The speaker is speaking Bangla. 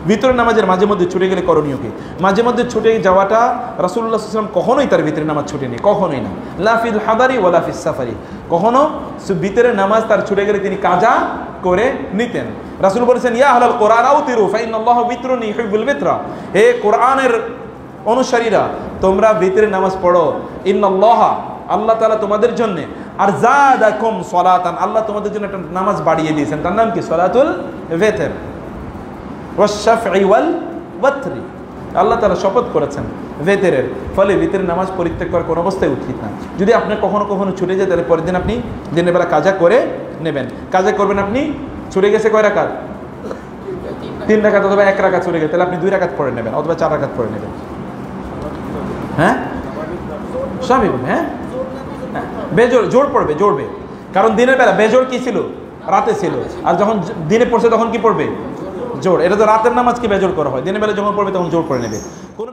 ভিতরের নামাজের মাঝে মধ্যে ছুটে গেলে করণীয় কি? মাঝে মধ্যে ছুটে যাওয়াটা রাসূলুল্লাহ সাল্লাল্লাহু আলাইহি ওয়াসাল্লাম কখনোই তার ভিতরের নামাজ ছুটে নেই, কখনোই না। লা ফিল হাদারি ওয়ালা ফিস সাফারি, কখনো ভিতরের নামাজ তার ছুটে গেলে তিনি কাজা করে নিতেন। রাসূল বলেছেন, ইয়া আহলাল কোরআন আউতিরু ফাইনাল্লাহু বিতরুন ইউহিব্বুল বিতরা, হে কোরআনের অনুসারীরা তোমরা ভিতরের নামাজ পড়ো, ইন্নাল্লাহ, আল্লাহ তাআলা তোমাদের জন্য, আর যাদাকুম সালাতান, আল্লাহ তোমাদের জন্য একটা নামাজ বাড়িয়ে দিয়েছেন, তার নাম কি? সালাতুল ভিতর ওয়াশ শাফঈ ওয়াল ওয়াতরি, আল্লাহ তাআলা শপথ করেছেন ভিতরের, ফলে ভিতরের নামাজ পরিত্যাগ করার কোনো অবস্থায় উচিত না। যদি আপনি কখনো কখনো ছুটে যায় তাহলে পরের দিন আপনি দিনের বেলা কাজা করে নেবেন। কাজা করবেন, আপনি ছুটে গেছে কয় রাকাত? 3 রাকাত অথবা 1 রাকাত ছুটে গেছে, তাহলে আপনি 2 রাকাত পড়ে নেবেন অথবা 4 রাকাত পড়ে নেবেন। হ্যাঁ স্বাভাবিক, হ্যাঁ বেজোর জোর পড়বে, জোরবে, কারণ দিনের বেলা বেজোর কি ছিল? রাতে ছিল, আর যখন দিনে পড়ছে তখন কি পড়বে? জোর। এটা তো রাতের নামাজ কি বেজোর করা হয়, দিনের বেলা যখন পড়বে তখন জোর করে নেবে। কোনো